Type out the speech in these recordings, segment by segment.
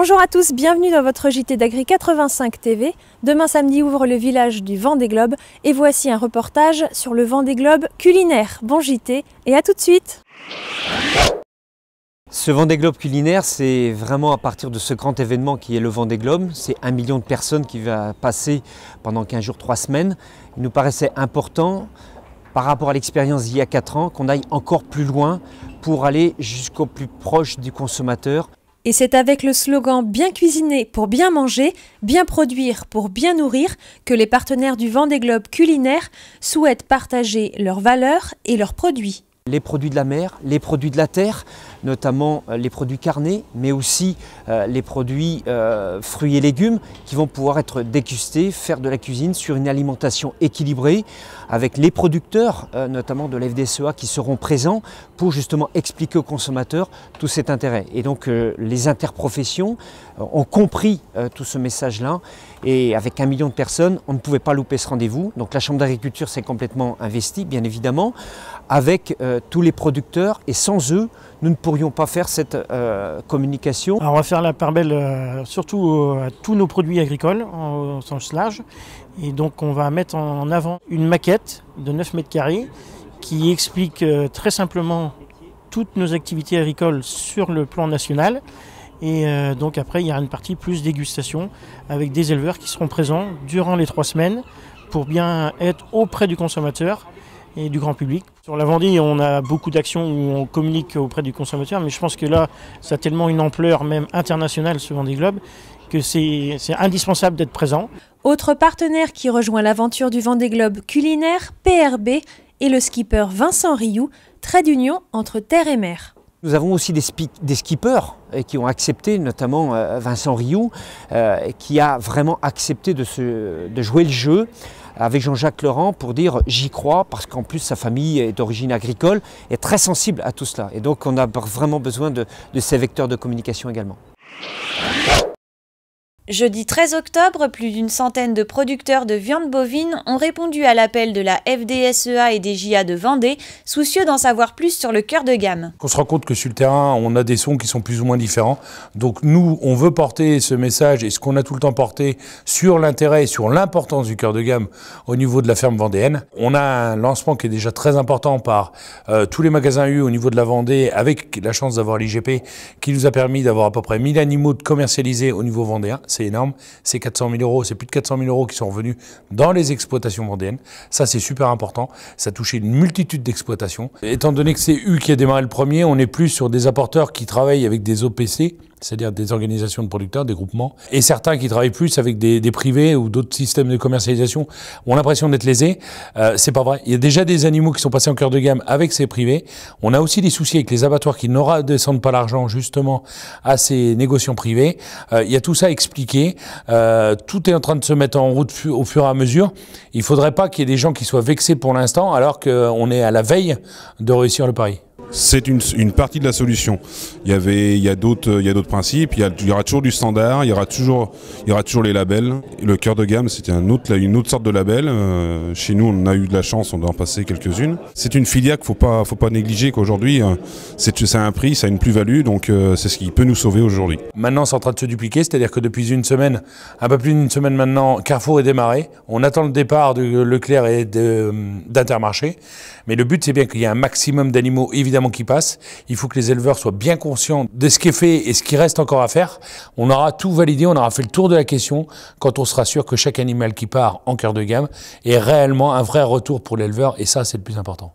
Bonjour à tous, bienvenue dans votre JT d'Agri 85 TV. Demain samedi ouvre le village du Vendée Globe et voici un reportage sur le Vendée Globe culinaire. Bon JT et à tout de suite. Ce Vendée Globe culinaire, c'est vraiment à partir de ce grand événement qui est le Vendée Globe. C'est 1 million de personnes qui va passer pendant 15 jours, 3 semaines. Il nous paraissait important, par rapport à l'expérience d'il y a 4 ans, qu'on aille encore plus loin pour aller jusqu'au plus proche du consommateur. Et c'est avec le slogan « Bien cuisiner pour bien manger, bien produire pour bien nourrir » que les partenaires du Vendée Globe culinaire souhaitent partager leurs valeurs et leurs produits. Les produits de la mer, les produits de la terre, notamment les produits carnés, mais aussi les produits fruits et légumes qui vont pouvoir être dégustés, faire de la cuisine sur une alimentation équilibrée avec les producteurs, notamment de la FDSEA, qui seront présents pour justement expliquer aux consommateurs tout cet intérêt. Et donc les interprofessions ont compris tout ce message-là et avec 1 million de personnes, on ne pouvait pas louper ce rendez-vous. Donc la Chambre d'agriculture s'est complètement investie, bien évidemment, avec tous les producteurs et sans eux, nous ne pourrions pas faire cette communication. Alors on va faire la part belle surtout à tous nos produits agricoles au sens large. Et donc on va mettre en avant une maquette de 9 mètres carrés qui explique très simplement toutes nos activités agricoles sur le plan national. Et donc après il y a une partie plus dégustation avec des éleveurs qui seront présents durant les 3 semaines pour bien être auprès du consommateur et du grand public. Sur la Vendée, on a beaucoup d'actions où on communique auprès du consommateur, mais je pense que là, ça a tellement une ampleur même internationale, ce Vendée Globe, que c'est indispensable d'être présent. Autre partenaire qui rejoint l'aventure du Vendée Globe culinaire, PRB, et le skipper Vincent Rioux, trait d'union entre terre et mer. Nous avons aussi des skippers qui ont accepté, notamment Vincent Rioux, qui a vraiment accepté de jouer le jeu avec Jean-Jacques Laurent pour dire j'y crois parce qu'en plus sa famille est d'origine agricole et très sensible à tout cela. Et donc on a vraiment besoin de ces vecteurs de communication également. Jeudi 13 octobre, plus d'une centaine de producteurs de viande bovine ont répondu à l'appel de la FDSEA et des JA de Vendée, soucieux d'en savoir plus sur le cœur de gamme. On se rend compte que sur le terrain, on a des sons qui sont plus ou moins différents. Donc nous, on veut porter ce message et ce qu'on a tout le temps porté sur l'intérêt et sur l'importance du cœur de gamme au niveau de la ferme vendéenne. On a un lancement qui est déjà très important par tous les magasins U au niveau de la Vendée, avec la chance d'avoir l'IGP qui nous a permis d'avoir à peu près 1000 animaux de commercialisés au niveau vendéen. C'est énorme, c'est 400 000 euros, c'est plus de 400 000 euros qui sont revenus dans les exploitations vendéennes. Ça, c'est super important. Ça a touché une multitude d'exploitations. Étant donné que c'est U qui a démarré le premier, on est plus sur des apporteurs qui travaillent avec des OPC, c'est-à-dire des organisations de producteurs, des groupements, et certains qui travaillent plus avec des privés ou d'autres systèmes de commercialisation ont l'impression d'être lésés. C'est pas vrai. Il y a déjà des animaux qui sont passés en cœur de gamme avec ces privés. On a aussi des soucis avec les abattoirs qui ne redescendent pas l'argent justement à ces négociants privés. Il y a tout ça expliqué. Tout est en train de se mettre en route au fur et à mesure. Il faudrait pas qu'il y ait des gens qui soient vexés pour l'instant alors qu'on est à la veille de réussir le pari. C'est une partie de la solution. Il y a d'autres principes. Il y aura toujours du standard. Il y aura toujours les labels. Le cœur de gamme, c'était une autre sorte de label. Chez nous, on a eu de la chance, on doit en passer quelques-unes. C'est une filière qu'il faut pas négliger. Qu'aujourd'hui, c'est un prix, ça a une plus-value. Donc, c'est ce qui peut nous sauver aujourd'hui. Maintenant, c'est en train de se dupliquer, c'est-à-dire que depuis une semaine, un peu plus d'une semaine maintenant, Carrefour est démarré. On attend le départ de Leclerc et d'Intermarché. Mais le but, c'est bien qu'il y ait un maximum d'animaux, évidemment, qui passent. Il faut que les éleveurs soient bien conscients de ce qui est fait et ce qui reste encore à faire. On aura tout validé, on aura fait le tour de la question quand on sera sûr que chaque animal qui part en cœur de gamme est réellement un vrai retour pour l'éleveur. Et ça, c'est le plus important.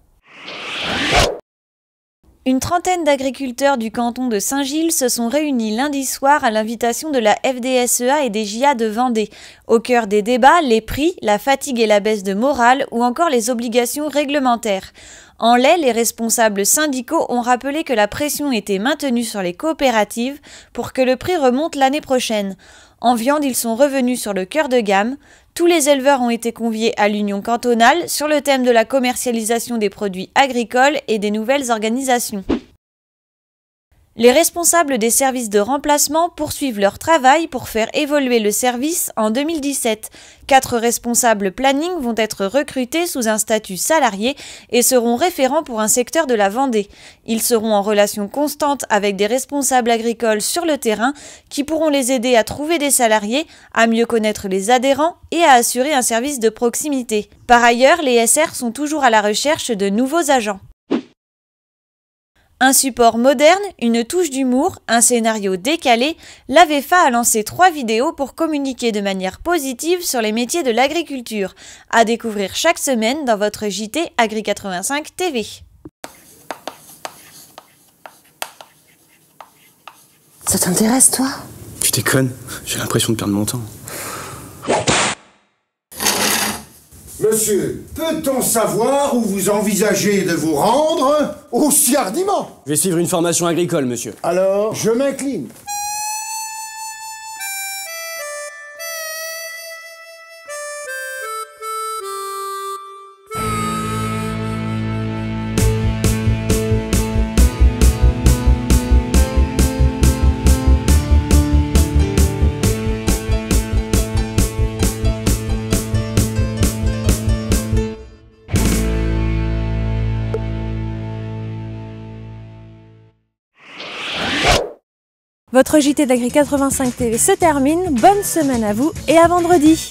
Une trentaine d'agriculteurs du canton de Saint-Gilles se sont réunis lundi soir à l'invitation de la FDSEA et des JA de Vendée. Au cœur des débats, les prix, la fatigue et la baisse de morale ou encore les obligations réglementaires. En lait, les responsables syndicaux ont rappelé que la pression était maintenue sur les coopératives pour que le prix remonte l'année prochaine. En viande, ils sont revenus sur le cœur de gamme. Tous les éleveurs ont été conviés à l'union cantonale sur le thème de la commercialisation des produits agricoles et des nouvelles organisations. Les responsables des services de remplacement poursuivent leur travail pour faire évoluer le service en 2017. 4 responsables planning vont être recrutés sous un statut salarié et seront référents pour un secteur de la Vendée. Ils seront en relation constante avec des responsables agricoles sur le terrain qui pourront les aider à trouver des salariés, à mieux connaître les adhérents et à assurer un service de proximité. Par ailleurs, les SR sont toujours à la recherche de nouveaux agents. Un support moderne, une touche d'humour, un scénario décalé, l'AVEFA a lancé 3 vidéos pour communiquer de manière positive sur les métiers de l'agriculture. À découvrir chaque semaine dans votre JT Agri 85 TV. Ça t'intéresse, toi? Tu déconnes, j'ai l'impression de perdre mon temps. Monsieur, peut-on savoir où vous envisagez de vous rendre aussi hardiment? Je vais suivre une formation agricole, monsieur. Alors, je m'incline. Votre JT d'Agri 85 TV se termine. Bonne semaine à vous et à vendredi.